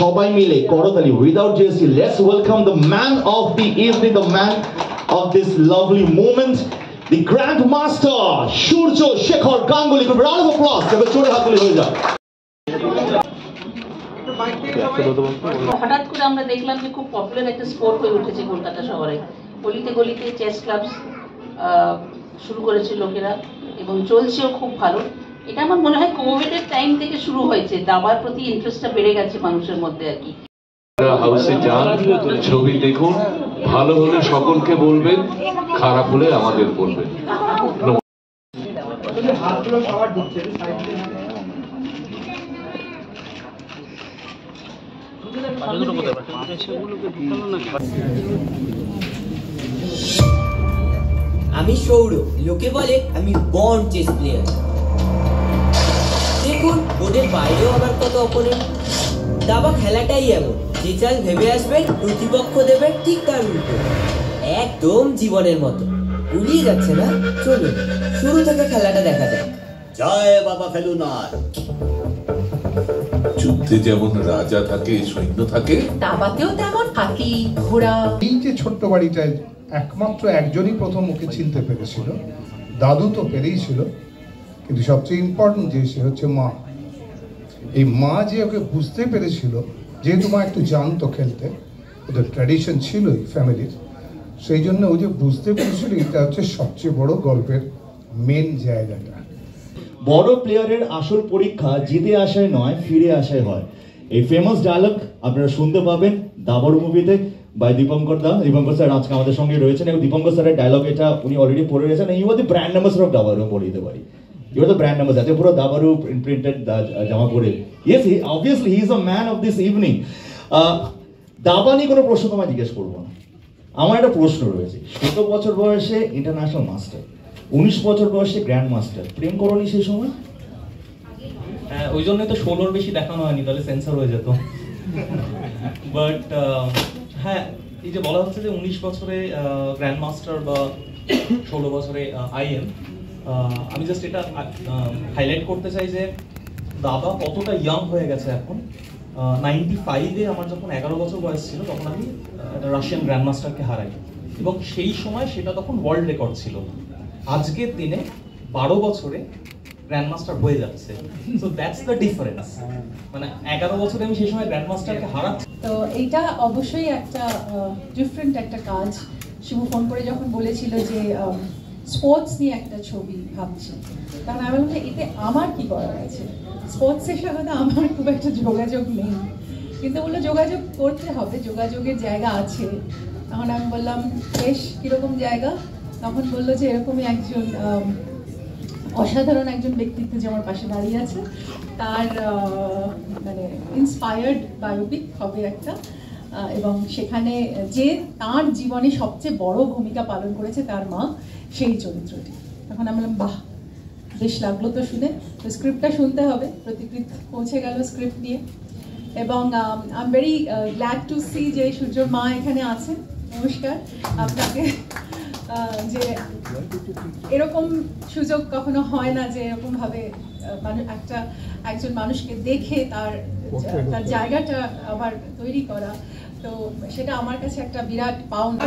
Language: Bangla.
সবাই মিলে করতালি without jealousy. Let's welcome the man of the evening, the man of this lovely moment, the Grand Master Surjo Shekhar Ganguly. Good round of applause. এবার জোরে হাততালি হয়ে যাক। হঠাৎ করে আমরা দেখলাম যে খুব পপুলার একটা স্পোর্ট হয়ে উঠেছে কলকাতা শহরে। গলিতে গলিতে চেস ক্লাব শুরু করেছে লোকেরা এবং চলছেও খুব ভালো। এটা আমার মনে হয় কোভিডের টাইম থেকে শুরু হয়েছে, দাবার প্রতি ইন্টারেস্টটা বেড়ে গেছে মানুষের মধ্যে আর কি। হাউসে যান, ছবি দেখুন, ভালো হলে সকলকে বলবেন, খারাপ হলে আমাদের বলবেন। আমি সৌরভ, লোকে বলে আমি বর্ন চেস প্লেয়ার। দেখুন বোর্ডের বাইরেও আবার কত অপোনেন্ট। দাবা খেলাটাই এমন, যে চাল ভেবে আসবেন প্রতিপক্ষ দেবে ঠিক তার উল্টো। একদম জীবনের মতো উলিয়ে যাচ্ছে না? চলুন শুরু থেকে খেলাটা দেখা যাক। জয় বাবা ফেলুনাথ। যুদ্ধে যেমন রাজা থাকে, সৈন্য থাকে, দাবাতেও তেমন হাতি ঘোড়া। এই যে ছোট্ট বাড়িটায় একমাত্র একজনই প্রথম ওকে চিনতে পেরেছিল, দাদু তো পেরেইছিল, কিন্তু সবচেয়ে ইম্পর্টেন্ট যে সে হচ্ছে মা। এই মা যে ওকে বুঝতে পেরেছিল, যেহেতু মা একটু জানতো খেলতে, ওদের ট্র্যাডিশন ছিল এই ফ্যামিলির, সেই জন্য ও যে বুঝতে পেরেছিল, এটা হচ্ছে সবচেয়ে বড় গল্পের মেন জায়গাটা। বড় প্লেয়ারের আসল পরীক্ষা জিতে আসায় নয়, ফিরে আসায় হয়। এই ফেমাস ডায়লগ আপনারা শুনতে পাবেন দাবারু মুভিতে বাই দীপঙ্কর দা। দীপঙ্কর স্যার আজকে আমাদের সঙ্গে রয়েছেন এবং দীপঙ্কর স্যারের ডায়লগ এটা উনি অলরেডি পড়ে গেছেন। You are the brand ambassador of Dabaru বলে দিতে পারি। You are the brand ambassador, এত পুরো দাবারু প্রিন্টেড জামা পরে। Yes, obviously he is a man of this evening. দাবা নিয়ে কোনো প্রশ্ন তোমায় জিজ্ঞেস করবো না, আমার একটা প্রশ্ন রয়েছে। 17 বছর বয়সে ইন্টারন্যাশনাল মাস্টার, 19 বছর বয়সে গ্র্যান্ড মাস্টার, প্রেম করোনি সেই সময়? হ্যাঁ, ওই জন্যই তো 16 বেশি দেখানো হয়নি, তাহলে সেন্সর হয়ে যেত। বাট হ্যাঁ, এই যে বলা হচ্ছে যে 19 বছরে গ্র্যান্ড মাস্টার বা 16 বছরে আইএম, আমি জাস্ট এটা হাইলাইট করতে চাই যে দাবা কতটা ইয়াং হয়ে গেছে এখন। 95-এ আমার যখন 11 বছর বয়স ছিল, তখন আমি রাশিয়ান গ্র্যান্ড মাস্টারকে হারাই এবং সেই সময় সেটা তখন ওয়ার্ল্ড রেকর্ড ছিল। আজকের দিনে 12 বছরে গ্র্যান্ড মাস্টার হয়ে যাচ্ছে। So that's the difference. মানে 11 বছরে আমি সেই সময় গ্র্যান্ড মাস্টারকে হারাচ্ছি। তো এইটা অবশ্যই একটা ডিফারেন্ট একটা কাজ। শিবু ফোন করে যখন বলেছিল যে স্পোর্টস নিয়ে একটা ছবি ভাবছি, কারণ আমি বললাম এতে আমার কি করার আছে, স্পোর্টসের সাথে তো আমার খুব একটা যোগাযোগ নেই। কিন্তু বললো যোগাযোগ করতে হবে, যোগাযোগের জায়গা আছে। তখন আমি বললাম বেশ কীরকম জায়গা? তখন বললো যে এরকমই একজন অসাধারণ একজন ব্যক্তিত্ব যে আমার পাশে দাঁড়িয়ে আছে, তার মানে ইন্সপায়ার্ড বায়োপিক হবে একটা, এবং সেখানে যে তার জীবনে সবচেয়ে বড় ভূমিকা পালন করেছে তার মা, সেই চরিত্রটি। তখন আমি বললাম বাহ, বেশ লাগলো তো শুনে। তো স্ক্রিপ্টটা শুনতে হবে। প্রতিকৃত পৌঁছে গেল স্ক্রিপ্ট নিয়ে এবং I am very glad to see যে সূর্যর মা এখানে আছেন। নমস্কার আপনাকে। যে এরকম সুযোগ কখনো হয় না যে এরকমভাবে একজন মানুষকে দেখে তার জায়গাটা আবার তৈরি করা, তো সেটা আমার কাছে একটা বিরাট পাওনা।